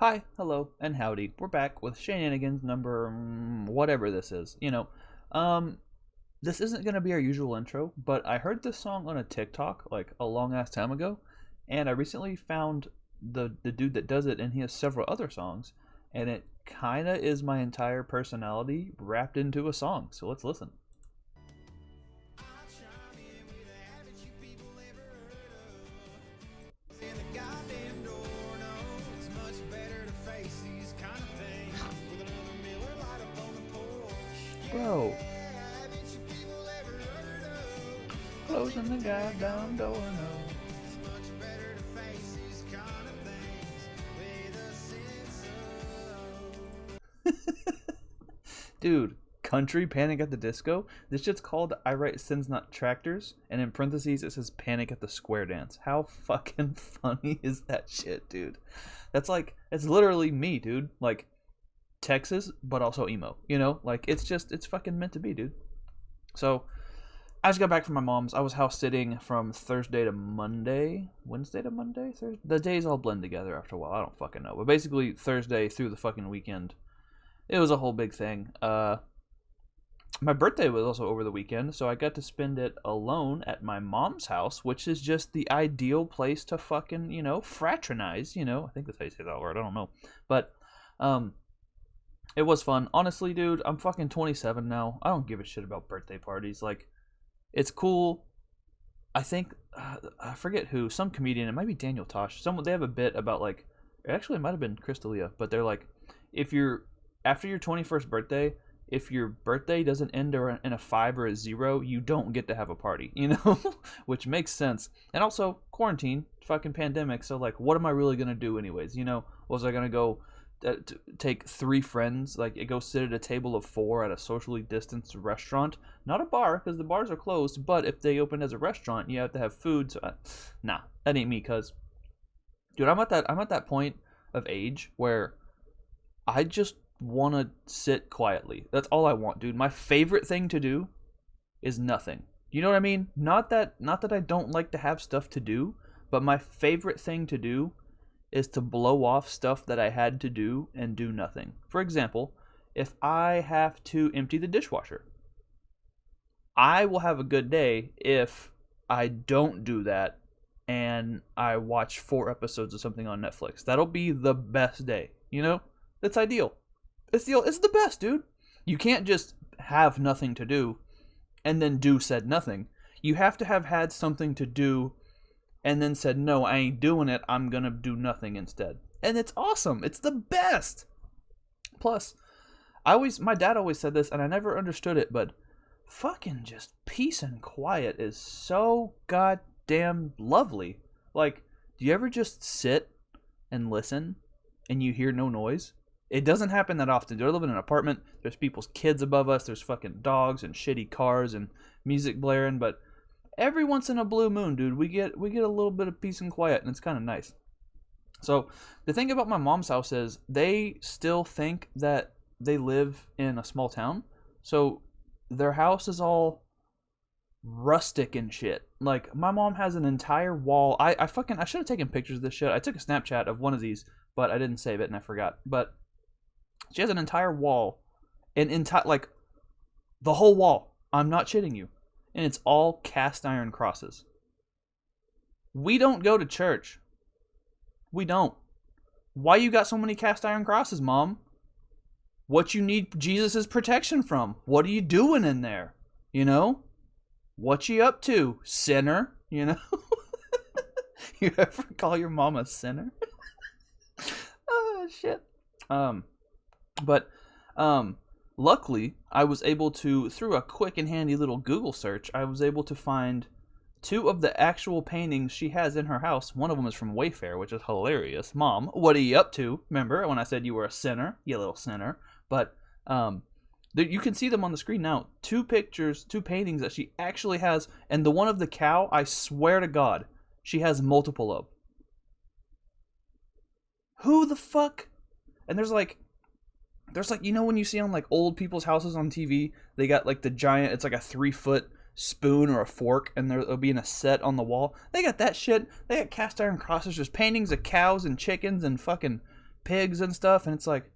Hi, hello, and howdy. We're back with Shaynanigans number whatever this is. Um, this isn't gonna be our usual intro, but I heard this song on a TikTok like a long ass time ago, and I recently found the dude that does it, and he has several other songs, and it kinda is my entire personality wrapped into a song. So let's listen. Bro, closing the goddamn door now. Dude, country Panic at the Disco? This shit's called I Write Sins Not Tractors, and in parentheses it says Panic at the Square Dance. How fucking funny is that shit, dude? That's like, it's literally me, dude. Like, Texas, but also emo, Like, it's fucking meant to be, dude. So, I just got back from my mom's. I was house sitting from Thursday to Monday. Wednesday to Monday? Thursday? The days all blend together after a while. I don't fucking know. But basically, Thursday through the fucking weekend. It was a whole big thing. My birthday was also over the weekend, so I got to spend it alone at my mom's house, which is just the ideal place to fucking, fraternize, I think that's how you say that word. I don't know. But, it was fun. Honestly, dude, I'm fucking 27 now. I don't give a shit about birthday parties. Like, it's cool. I think, I forget who, some comedian, it might be Daniel Tosh. They have a bit about, like, actually, it might have been Crystalia, but they're like, after your 21st birthday, if your birthday doesn't end in a 5 or a 0, you don't get to have a party, Which makes sense. And also, quarantine, fucking pandemic, so, like, what am I really going to do anyways, Was I going to go take 3 friends, like, go sit at a table of 4 at a socially distanced restaurant? Not a bar, because the bars are closed, but if they open as a restaurant, you have to have food, so, nah, that ain't me, cuz, dude, I'm at that point of age where I just want to sit quietly. That's all I want, dude. My favorite thing to do is nothing. You know what I mean? Not that I don't like to have stuff to do, but my favorite thing to do is to blow off stuff that I had to do and do nothing. For example, if I have to empty the dishwasher, I will have a good day if I don't do that and I watch 4 episodes of something on Netflix. That'll be the best day, It's ideal. It's the best, dude. You can't just have nothing to do and then do said nothing. You have to have had something to do and then said, no, I ain't doing it. I'm going to do nothing instead. And it's awesome. It's the best. Plus, my dad always said this, and I never understood it, but fucking just peace and quiet is so goddamn lovely. Like, do you ever just sit and listen and you hear no noise? It doesn't happen that often. Dude, I live in an apartment. There's people's kids above us. There's fucking dogs and shitty cars and music blaring, but every once in a blue moon, dude, we get a little bit of peace and quiet, and it's kind of nice. So the thing about my mom's house is they still think that they live in a small town. So their house is all rustic and shit. Like, my mom has an entire wall. I should have taken pictures of this shit. I took a Snapchat of one of these, but I didn't save it and I forgot. But she has an entire wall, like, the whole wall. I'm not shitting you. And it's all cast iron crosses. We don't go to church. We don't. Why you got so many cast iron crosses, Mom? What you need Jesus' protection from? What are you doing in there? What you up to, sinner? You ever call your mom a sinner? Oh, shit. But, luckily, I was able to, through a quick and handy little Google search, I was able to find 2 of the actual paintings she has in her house. One of them is from Wayfair, which is hilarious. Mom, what are you up to? Remember when I said you were a sinner? You little sinner. But, you can see them on the screen now. 2 pictures, 2 paintings that she actually has, and the one of the cow, I swear to God, she has multiple of. Who the fuck? And there's like, when you see on, like, old people's houses on TV, they got, like, the giant, it's like a 3-foot spoon or a fork, and there'll be in a set on the wall. They got that shit. They got cast iron crosses, just paintings of cows and chickens and fucking pigs and stuff, and it's like,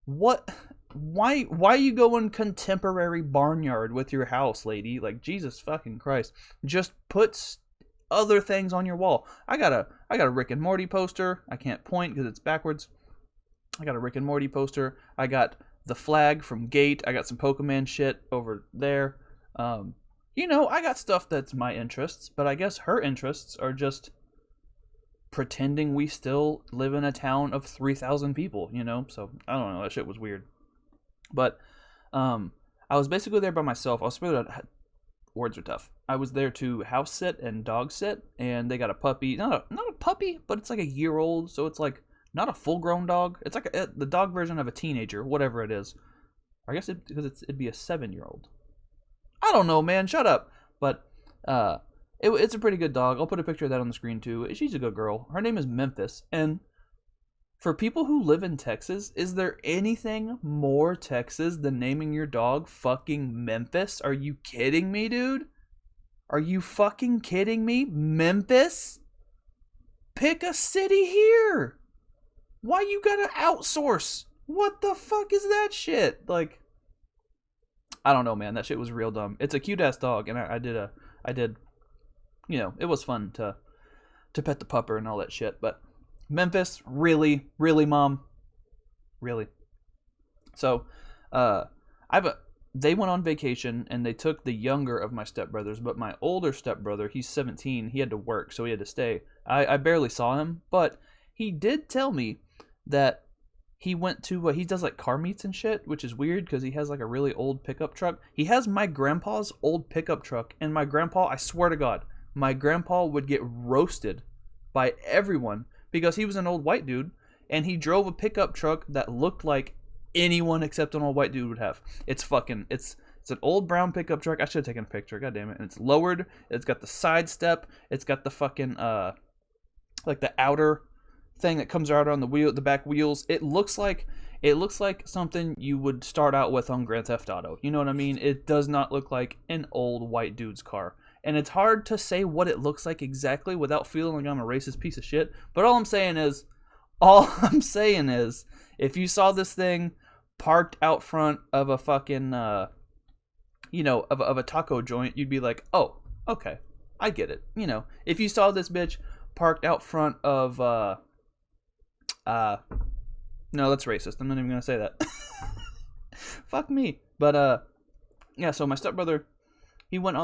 what? Why are you going contemporary barnyard with your house, lady? Like, Jesus fucking Christ. Just put other things on your wall. I got a Rick and Morty poster. I can't point because it's backwards. I got a Rick and Morty poster. I got the flag from Gate. I got some Pokemon shit over there. I got stuff that's my interests, but I guess her interests are just pretending we still live in a town of 3,000 people, So, I don't know, that shit was weird. But, I was basically there by myself. Words are tough. I was there to house sit and dog sit, and they got a puppy. Not a puppy, but it's like a year old, so it's like not a full-grown dog. It's like the dog version of a teenager, whatever it is. I guess it'd be a 7-year-old. I don't know, man. Shut up. But it's a pretty good dog. I'll put a picture of that on the screen too. She's a good girl. Her name is Memphis. And for people who live in Texas, is there anything more Texas than naming your dog fucking Memphis? Are you kidding me, dude? Are you fucking kidding me? Memphis? Pick a city here. Why you gotta outsource? What the fuck is that shit? Like, I don't know, man. That shit was real dumb. It's a cute ass dog, and I did, it was fun to pet the pupper and all that shit. But Memphis, really, mom, really. So, they went on vacation and they took the younger of my stepbrothers, but my older stepbrother, he's 17. He had to work, so he had to stay. I barely saw him, but he did tell me that he went to, he does like car meets and shit, which is weird because he has like a really old pickup truck. He has my grandpa's old pickup truck, and my grandpa, I swear to God, my grandpa would get roasted by everyone because he was an old white dude, and he drove a pickup truck that looked like anyone except an old white dude would have. It's an old brown pickup truck. I should have taken a picture, god damn it. And it's lowered, it's got the side step, it's got the fucking, like the outer thing that comes out on the back wheels. It looks like something you would start out with on Grand Theft Auto. You know what I mean? It does not look like an old white dude's car. And it's hard to say what it looks like exactly without feeling like I'm a racist piece of shit. But all I'm saying is, if you saw this thing parked out front of a fucking, of a taco joint, you'd be like, oh, okay, I get it. If you saw this bitch parked out front of, no, that's racist. I'm not even gonna say that. Fuck me. But yeah. So my stepbrother, he went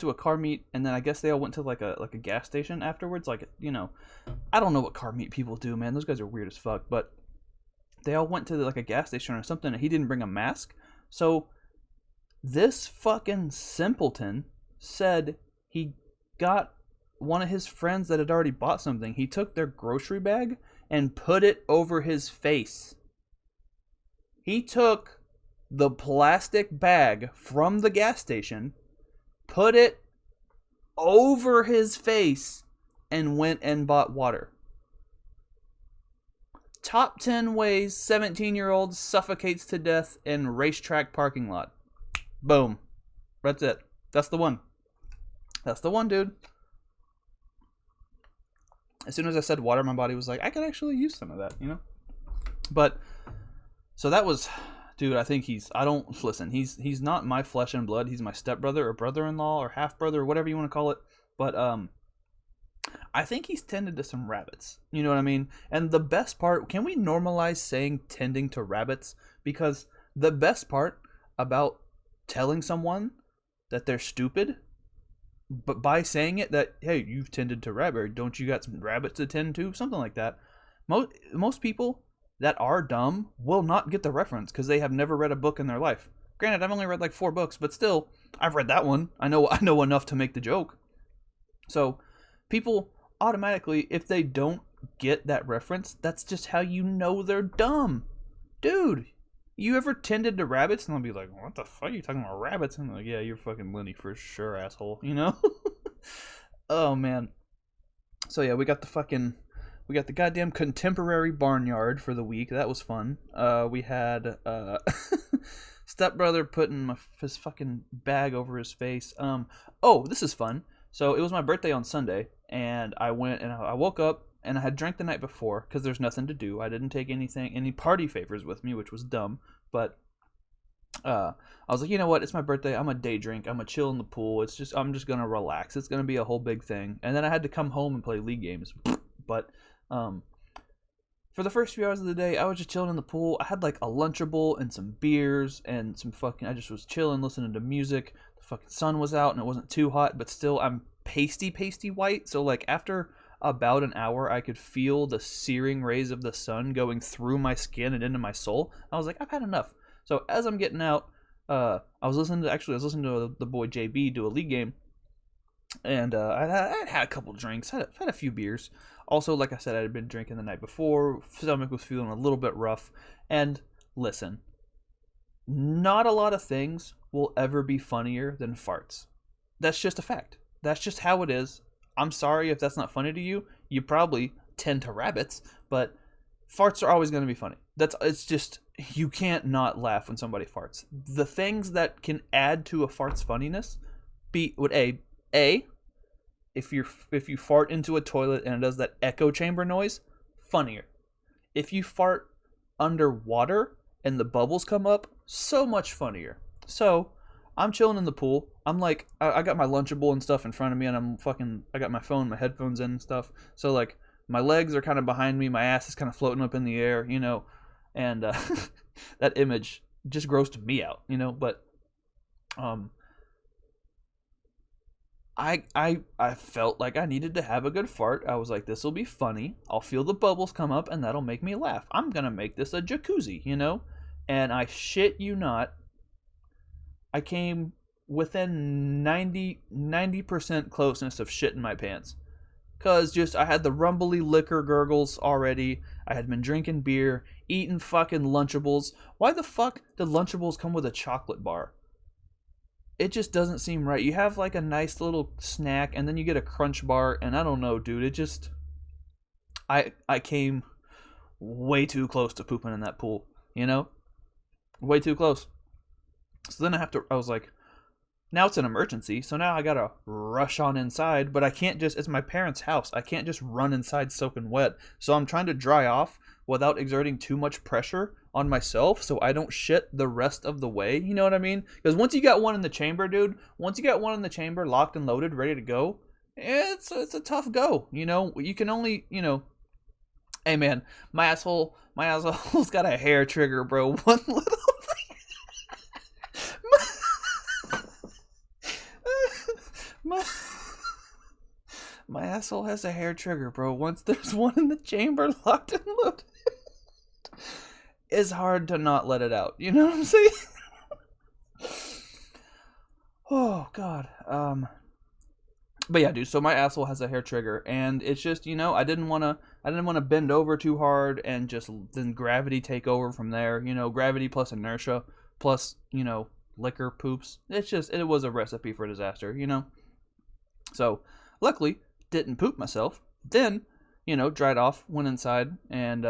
to a car meet, and then I guess they all went to like a gas station afterwards. Like, I don't know what car meet people do, man. Those guys are weird as fuck. But they all went to like a gas station or something, and he didn't bring a mask. So this fucking simpleton said he got one of his friends that had already bought something. He took their grocery bag and put it over his face. He took the plastic bag from the gas station, put it over his face, and went and bought water. Top 10 ways 17-year-old suffocates to death in racetrack parking lot. Boom. That's it. That's the one. That's the one, dude. As soon as I said water, my body was like, I could actually use some of that, But, so that was, dude, I think he's not my flesh and blood. He's my stepbrother or brother-in-law or half-brother or whatever you want to call it. But, I think he's tended to some rabbits. You know what I mean? And the best part, can we normalize saying tending to rabbits? Because the best part about telling someone that they're stupid, but by saying it that, hey, you've tended to rabbit, don't you got some rabbits to tend to? Something like that. Most people that are dumb will not get the reference because they have never read a book in their life. Granted, I've only read like 4 books, but still, I've read that one. I know enough to make the joke. So, people automatically, if they don't get that reference, that's just how you know they're dumb. Dude, you ever tended to rabbits? And they'll be like, what the fuck are you talking about rabbits? And I'm like, yeah, you're fucking Lenny for sure, asshole. Oh, man. So, yeah, we got the goddamn contemporary barnyard for the week. That was fun. We had, stepbrother putting his fucking bag over his face. Oh, this is fun. So, it was my birthday on Sunday, and I went and I woke up, and I had drank the night before because there's nothing to do. I didn't take any party favors with me, which was dumb. But I was like, you know what? It's my birthday. I'm a day drink. I'm a chill in the pool. I'm just gonna relax. It's gonna be a whole big thing. And then I had to come home and play league games. But for the first few hours of the day, I was just chilling in the pool. I had like a Lunchable and some beers and some fucking. I just was chilling, listening to music. The fucking sun was out and it wasn't too hot, but still, I'm pasty white. So like after about an hour, I could feel the searing rays of the sun going through my skin and into my soul. I was like, I've had enough. So as I'm getting out, I was listening to the boy JB do a league game, and I had a couple drinks, had a few beers. Also, like I said, I had been drinking the night before. Stomach was feeling a little bit rough. And listen, not a lot of things will ever be funnier than farts. That's just a fact. That's just how it is. I'm sorry if that's not funny to you. You probably tend to rabbits, but farts are always going to be funny. It's just, you can't not laugh when somebody farts. The things that can add to a fart's funniness would if you fart into a toilet and it does that echo chamber noise, funnier. If you fart underwater and the bubbles come up, so much funnier. So I'm chilling in the pool. I'm like, I got my Lunchable and stuff in front of me, and I got my phone, my headphones in and stuff. So like, my legs are kind of behind me, my ass is kind of floating up in the air, you know, and that image just grossed me out, you know. But I felt like I needed to have a good fart. I was like, this will be funny. I'll feel the bubbles come up, and that'll make me laugh. I'm gonna make this a jacuzzi, you know. And I shit you not, I came within 90% closeness of shit in my pants. Because just, I had the rumbly liquor gurgles already. I had been drinking beer, eating fucking Lunchables. Why the fuck did Lunchables come with a chocolate bar? It just doesn't seem right. You have like a nice little snack, and then you get a crunch bar, and I don't know, dude. It just... I came way too close to pooping in that pool, you know? Way too close. So then I was like, now it's an emergency, so now I gotta rush on inside, but I can't just, it's my parents' house. I can't just run inside soaking wet. So I'm trying to dry off without exerting too much pressure on myself so I don't shit the rest of the way. You know what I mean? Because once you got one in the chamber, dude, once you got one in the chamber, locked and loaded, ready to go, it's a tough go. You know, you can only, you know, hey man, my asshole's got a hair trigger, bro. One little My asshole has a hair trigger, bro. Once there's one in the chamber locked and loaded, it's hard to not let it out. You know what I'm saying? Oh God. But yeah, dude. So my asshole has a hair trigger, and it's just, you know, I didn't want to bend over too hard and just then gravity take over from there. You know, gravity plus inertia plus, you know, liquor poops. It was a recipe for disaster. You know. So luckily, didn't poop myself. Then, you know, dried off, went inside, and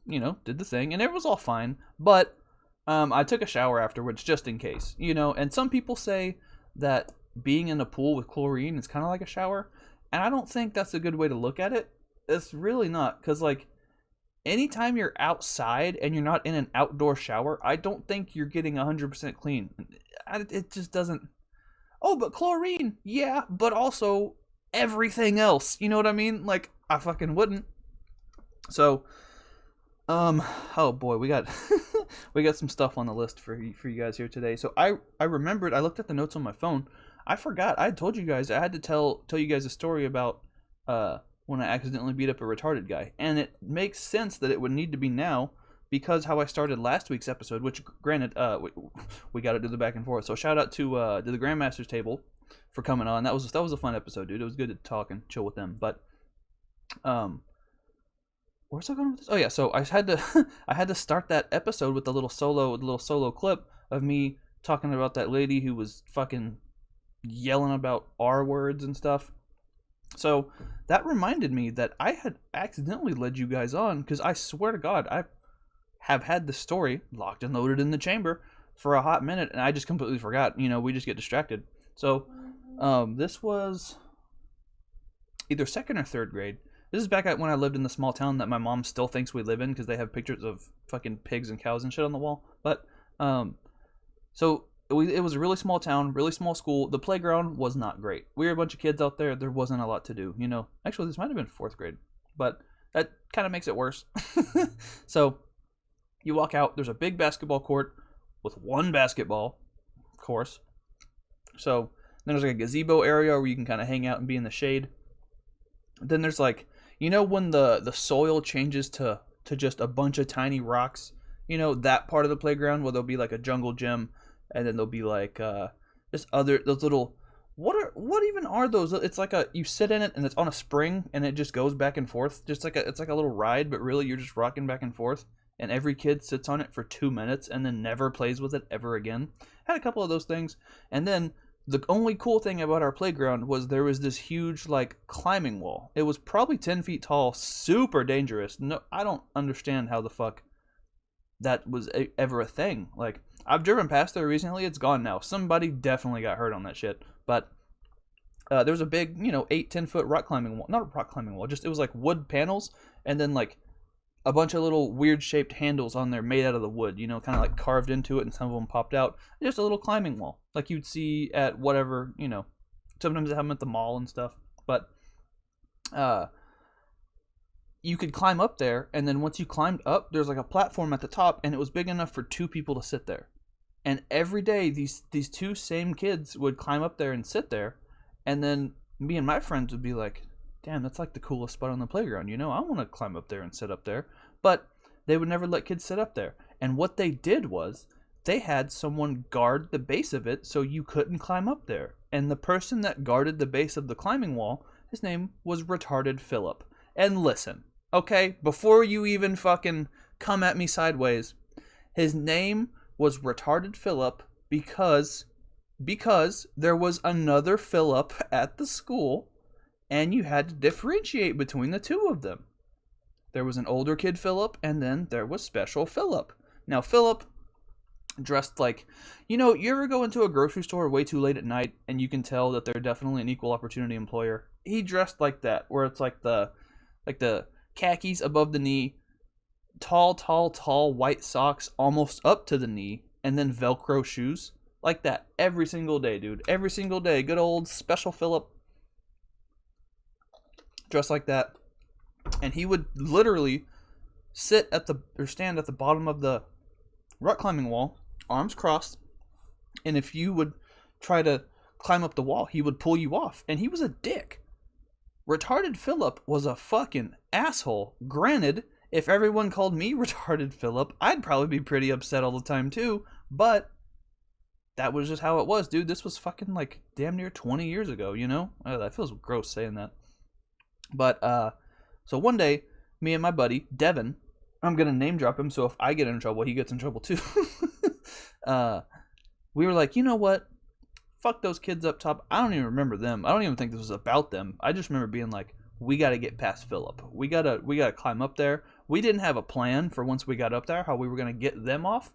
you know, did the thing, and it was all fine. But I took a shower afterwards just in case, you know. And some people say that being in a pool with chlorine is kind of like a shower, and I don't think that's a good way to look at it. It's really not, because like, anytime you're outside and you're not in an outdoor shower, I don't think you're getting 100% clean. It just doesn't. Oh, but chlorine, yeah, but also everything else. You know what I mean? Like, I fucking wouldn't. So, oh boy, we got we got some stuff on the list for you guys here today. So I remembered, I looked at the notes on my phone. I forgot. I had told you guys I had to tell you guys a story about when I accidentally beat up a retarded guy, and it makes sense that it would need to be now, because how I started last week's episode, which granted, we got to do the back and forth. So shout out to the Grandmaster's table for coming on. That was a fun episode, dude. It was good to talk and chill with them. But where's I going with this? Oh yeah, so I had to start that episode with the little solo clip of me talking about that lady who was fucking yelling about R words and stuff. So that reminded me that I had accidentally led you guys on, because I swear to God, I have had the story locked and loaded in the chamber for a hot minute, and I just completely forgot. You know, we just get distracted. So this was either second or third grade. This is back at when I lived in the small town that my mom still thinks we live in because they have pictures of fucking pigs and cows and shit on the wall. But so it was a really small town, really small school. The playground was not great. We were a bunch of kids out there. There wasn't a lot to do, you know. Actually, this might have been 4th grade, but that kind of makes it worse. So you walk out. There's a big basketball court with one basketball, of course. So then there's like a gazebo area where you can kind of hang out and be in the shade. Then there's like, you know, when the soil changes to just a bunch of tiny rocks, you know, that part of the playground where there'll be like a jungle gym, and then there'll be like just those little, what even are those? It's like you sit in it and it's on a spring and it just goes back and forth, just like it's like a little ride, but really you're just rocking back and forth, and every kid sits on it for 2 minutes and then never plays with it ever again. Had a couple of those things, and then the only cool thing about our playground was there was this huge like climbing wall. It was probably 10 feet tall, super dangerous. No, I don't understand how the fuck that was ever a thing. Like, I've driven past there recently. It's gone now. Somebody definitely got hurt on that shit. But there was a big, 8-10 foot rock climbing wall. Not a rock climbing wall, just it was like wood panels, and then like a bunch of little weird shaped handles on there made out of the wood, kind of like carved into it, and some of them popped out. Just a little climbing wall, like you'd see at whatever, sometimes they have them at the mall and stuff. But you could climb up there, and then once you climbed up, there's like a platform at the top, and it was big enough for 2 people to sit there. And every day, these 2 same kids would climb up there and sit there, and then me and my friends would be like, damn, that's like the coolest spot on the playground, I want to climb up there and sit up there. But they would never let kids sit up there. And what they did was, they had someone guard the base of it so you couldn't climb up there. And the person that guarded the base of the climbing wall, his name was Retarded Phillip. And listen, okay, before you even fucking come at me sideways, his name was Retarded Phillip because there was another Phillip at the school, and you had to differentiate between the 2 of them. There was an older kid Phillip, and then there was Special Phillip. Now, Phillip dressed like, you ever go into a grocery store way too late at night, and you can tell that they're definitely an equal opportunity employer? He dressed like that, where it's like the khakis above the knee, tall white socks almost up to the knee, and then Velcro shoes. Like that every single day, dude. Every single day. Good old Special Phillip. Dressed like that. And he would literally stand at the bottom of the rock climbing wall, arms crossed, and if you would try to climb up the wall, he would pull you off. And he was a dick. Retarded Phillip was a fucking asshole. Granted, if everyone called me Retarded Phillip, I'd probably be pretty upset all the time too, but that was just how it was, dude. This was fucking like damn near 20 years ago, Oh, that feels gross saying that. But so one day, me and my buddy Devin, I'm gonna name drop him, so if I get in trouble, he gets in trouble too. We were like, you know what? Fuck those kids up top. I don't even remember them. I don't even think this was about them. I just remember being like, we gotta get past Phillip. We gotta climb up there. We didn't have a plan for once we got up there how we were gonna get them off.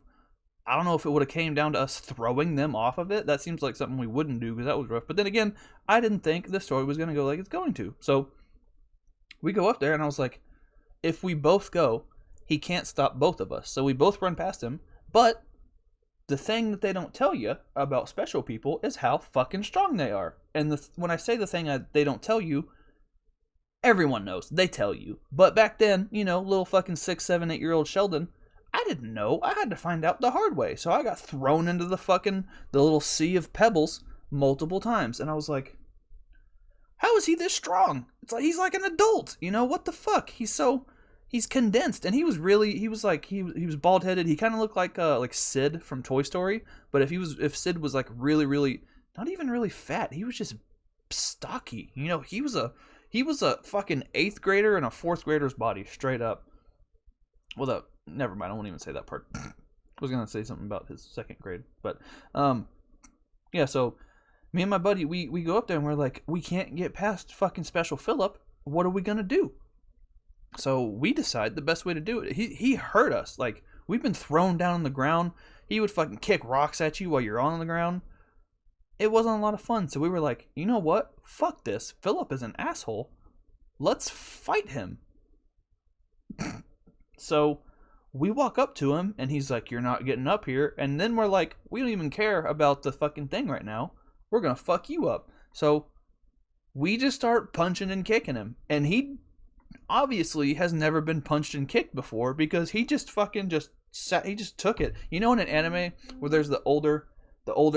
I don't know if it would have came down to us throwing them off of it. That seems like something we wouldn't do because that was rough. But then again, I didn't think the story was gonna go like it's going to. So we go up there, and I was like, if we both go, he can't stop both of us. So we both run past him. But the thing that they don't tell you about special people is how fucking strong they are. And when I say the thing they don't tell you, everyone knows. They tell you. But back then, little fucking 6, 7, 8-year-old Sheldon, I didn't know. I had to find out the hard way. So I got thrown into the little sea of pebbles multiple times. And I was like, how is he this strong? It's like he's like an adult. What the fuck? He's condensed, and he was bald headed. He kind of looked like Sid from Toy Story, but if Sid was like really, really not even really fat, he was just stocky. He was a fucking 8th grader in a 4th grader's body, straight up. Well, never mind. I won't even say that part. I was gonna say something about his 2nd grade, but yeah. So me and my buddy, we go up there and we're like, we can't get past fucking Special Phillip. What are we gonna do? So we decide the best way to do it. He hurt us. Like, we've been thrown down on the ground. He would fucking kick rocks at you while you're on the ground. It wasn't a lot of fun. So we were like, you know what? Fuck this. Phillip is an asshole. let's fight him. So we walk up to him, and he's like, you're not getting up here. And then we're like, we don't even care about the fucking thing right now. We're going to fuck you up. So we just start punching and kicking him. And he obviously has never been punched and kicked before, because he just fucking just he just took it. You know, in an anime where there's the older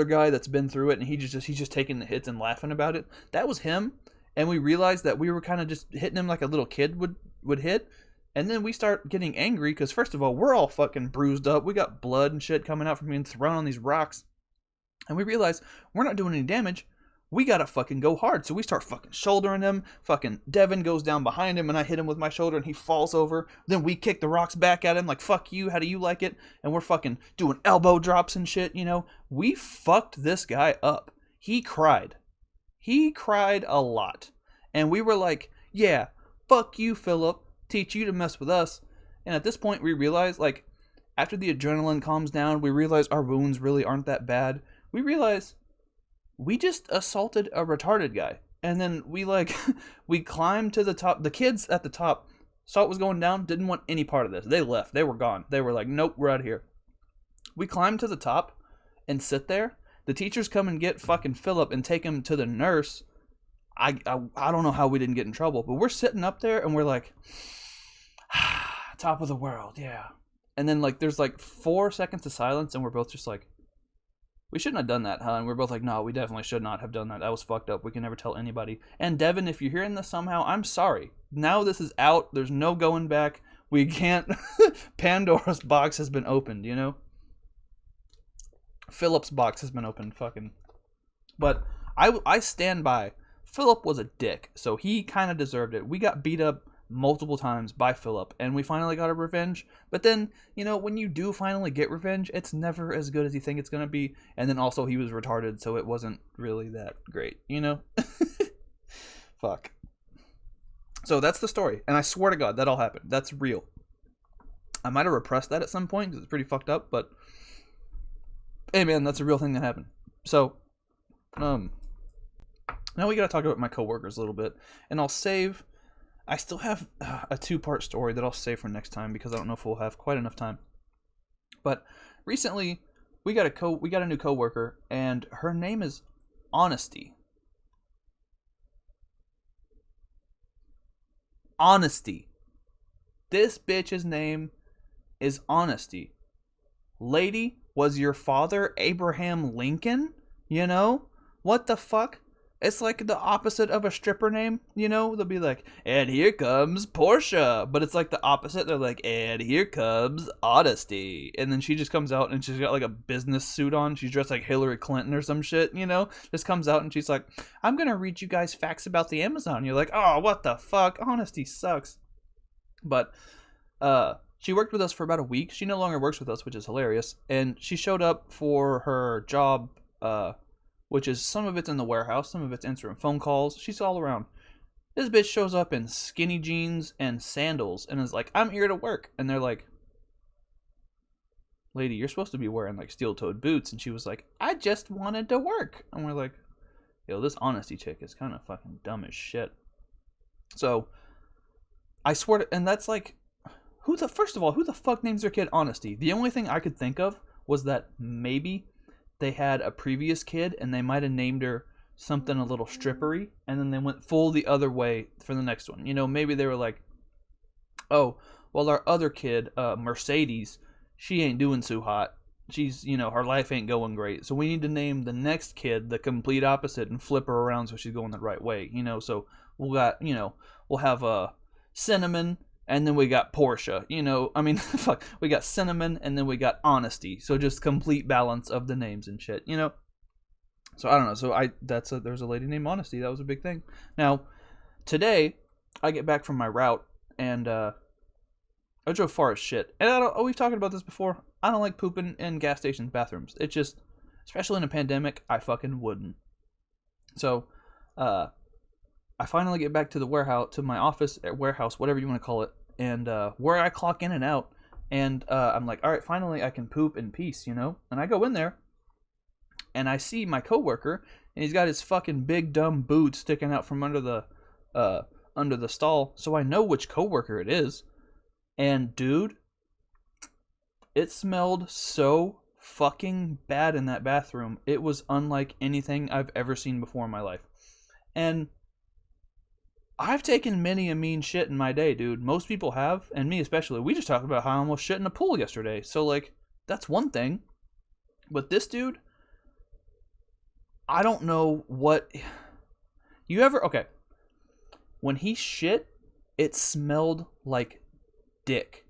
guy that's been through it, and he's just taking the hits and laughing about it. That was him. And we realized that we were kind of just hitting him like a little kid would hit. And then we start getting angry because, first of all, we're all fucking bruised up. We got blood and shit coming out from being thrown on these rocks. And we realize we're not doing any damage. We gotta fucking go hard. So we start fucking shouldering him. Fucking Devin goes down behind him, and I hit him with my shoulder, and he falls over. Then we kick the rocks back at him like, fuck you, how do you like it? And we're fucking doing elbow drops and shit, you know? We fucked this guy up. He cried. He cried a lot. And we were like, yeah, fuck you, Philip. Teach you to mess with us. And at this point, we realize, like, after the adrenaline calms down, we realize our wounds really aren't that bad. We realize we just assaulted a retarded guy. And then we, like, we climbed to the top. The kids at the top saw what was going down, didn't want any part of this. They left. They were gone. They were like, nope, we're out of here. We climbed to the top and sit there. The teachers come and get fucking Philip and take him to the nurse. I don't know how we didn't get in trouble, but we're sitting up there and we're like, top of the world, yeah. And then, like, there's like 4 seconds of silence, and we're both just like, we shouldn't have done that, huh? And we're both like, no, we definitely should not have done that. That was fucked up. We can never tell anybody. And Devin, if you're hearing this somehow, I'm sorry. Now this is out. There's no going back. We can't. Pandora's box has been opened, you know? Philip's box has been opened, fucking. But I stand by. Philip was a dick, so he kind of deserved it. We got beat up multiple times by Philip, and we finally got our revenge. But then, you know, when you do finally get revenge, it's never as good as you think it's going to be. And then also he was retarded, so it wasn't really that great, you know? Fuck. So that's the story, and I swear to God, that all happened. That's real. I might have repressed that at some point, because it's pretty fucked up, but hey man, that's a real thing that happened. So, now we gotta talk about my coworkers a little bit, and I still have a 2-part story that I'll save for next time, because I don't know if we'll have quite enough time. But recently, we got a new coworker, and her name is Honesty. Honesty. This bitch's name is Honesty. Lady, was your father Abraham Lincoln? You know? What the fuck? It's like the opposite of a stripper name, you know? They'll be like, and here comes Portia. But it's like the opposite. They're like, and here comes Honesty. And then she just comes out and she's got like a business suit on. She's dressed like Hillary Clinton or some shit, you know? Just comes out and she's like, I'm going to read you guys facts about the Amazon. You're like, oh, what the fuck? Honesty sucks. But she worked with us for about a week. She no longer works with us, which is hilarious. And she showed up for her job, which is some of it's in the warehouse, some of it's answering phone calls. She's all around. This bitch shows up in skinny jeans and sandals and is like, I'm here to work. And they're like, lady, you're supposed to be wearing like steel-toed boots. And she was like, I just wanted to work. And we're like, yo, this Honesty chick is kind of fucking dumb as shit. So, I swear to, and that's like, first of all, who the fuck names their kid Honesty? The only thing I could think of was that maybe they had a previous kid and they might have named her something a little strippery, and then they went full the other way for the next one. You know, maybe they were like, oh, well, our other kid, Mercedes, she ain't doing too hot. She's, you know, her life ain't going great. So we need to name the next kid the complete opposite and flip her around so she's going the right way, you know? So we'll have Cinnamon, and then we got Portia, you know, I mean, fuck, we got Cinnamon, and then we got Honesty, so just complete balance of the names and shit, you know? So, I don't know, so there's a lady named Honesty, that was a big thing. Now, today, I get back from my route, and, I drove far as shit, and we've talked about this before, I don't like pooping in gas stations' bathrooms, it just, especially in a pandemic, I fucking wouldn't. So, I finally get back to the warehouse, to my office, warehouse, whatever you want to call it, and where I clock in and out, and I'm like, all right, finally I can poop in peace, you know? And I go in there, and I see my coworker, and he's got his fucking big dumb boot sticking out from under the under the stall, so I know which coworker it is. And dude, it smelled so fucking bad in that bathroom. It was unlike anything I've ever seen before in my life. And I've taken many a mean shit in my day, dude. Most people have, and me especially. We just talked about how I almost shit in a pool yesterday. So, like, that's one thing. But this dude, I don't know what... You ever... Okay. When he shit, it smelled like dick.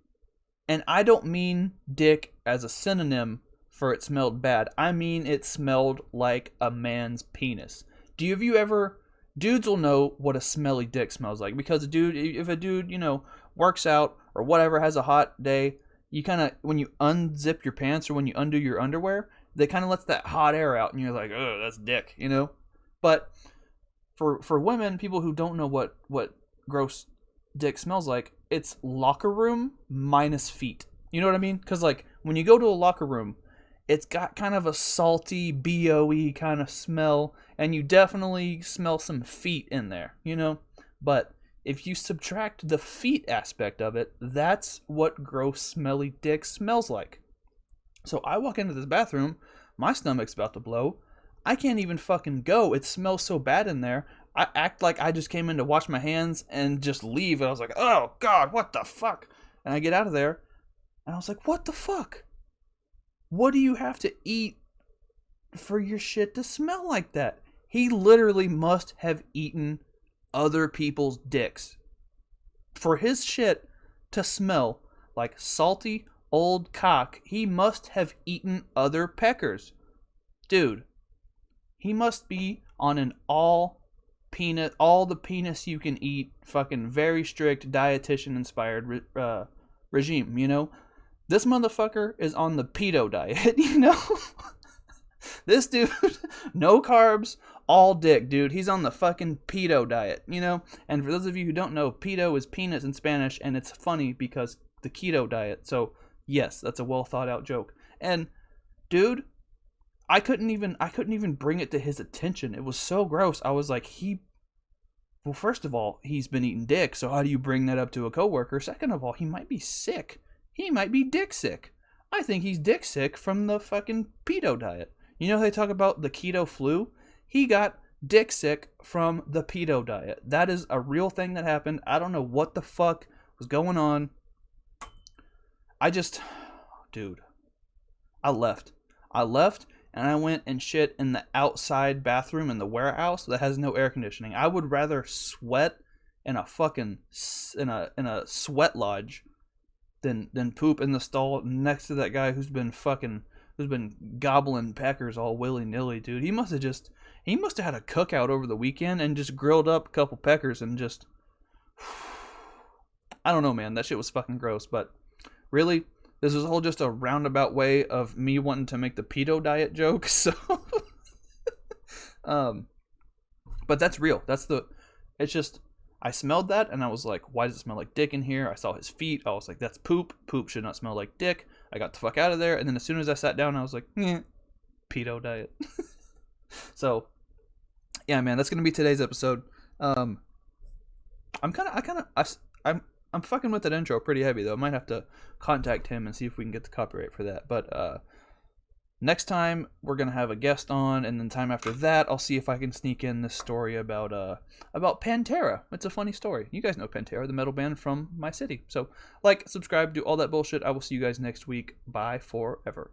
And I don't mean dick as a synonym for it smelled bad. I mean it smelled like a man's penis. Have you ever... Dudes will know what a smelly dick smells like, because if a dude, works out or whatever, has a hot day, you kind of, when you unzip your pants or when you undo your underwear, they kind of lets that hot air out, and you're like, oh, that's dick, But for women, people who don't know what gross dick smells like, it's locker room minus feet. You know what I mean? Because, like, when you go to a locker room, it's got kind of a salty, BOE kind of smell, and you definitely smell some feet in there, But if you subtract the feet aspect of it, that's what gross, smelly dick smells like. So I walk into this bathroom, my stomach's about to blow, I can't even fucking go, it smells so bad in there, I act like I just came in to wash my hands and just leave, and I was like, oh god, what the fuck? And I get out of there, and I was like, what the fuck? What do you have to eat for your shit to smell like that? He literally must have eaten other people's dicks for his shit to smell like salty old cock. He must have eaten other peckers. Dude, he must be on an all the penis you can eat, fucking very strict dietitian inspired regime, This motherfucker is on the Peto diet, This dude, no carbs, all dick, dude. He's on the fucking Peto diet, And for those of you who don't know, Peto is penis in Spanish, and it's funny because the keto diet. So, yes, that's a well thought out joke. And, dude, I couldn't even bring it to his attention. It was so gross. I was like, well, first of all, he's been eating dick, so how do you bring that up to a coworker? Second of all, he might be sick. He might be dick sick. I think he's dick sick from the fucking Peto diet. They talk about the keto flu? He got dick sick from the Peto diet. That is a real thing that happened. I don't know what the fuck was going on. Dude, I left, and I went and shit in the outside bathroom in the warehouse that has no air conditioning. I would rather sweat in a fucking in a sweat lodge than poop in the stall next to that guy who's been gobbling peckers all willy-nilly, dude. He must have had a cookout over the weekend and just grilled up a couple peckers and just I don't know, man. That shit was fucking gross. But really, this was all just a roundabout way of me wanting to make the Peto diet joke. So but that's real. It's just, I smelled that and I was like, why does it smell like dick in here? I saw his feet. I was like, that's poop. Poop should not smell like dick. I got the fuck out of there. And then as soon as I sat down, I was like, Peto diet. So, yeah, man, that's going to be today's episode. I'm fucking with that intro pretty heavy, though. I might have to contact him and see if we can get the copyright for that. But next time, we're going to have a guest on, and then time after that, I'll see if I can sneak in this story about Pantera. It's a funny story. You guys know Pantera, the metal band from my city. So, like, subscribe, do all that bullshit. I will see you guys next week. Bye forever.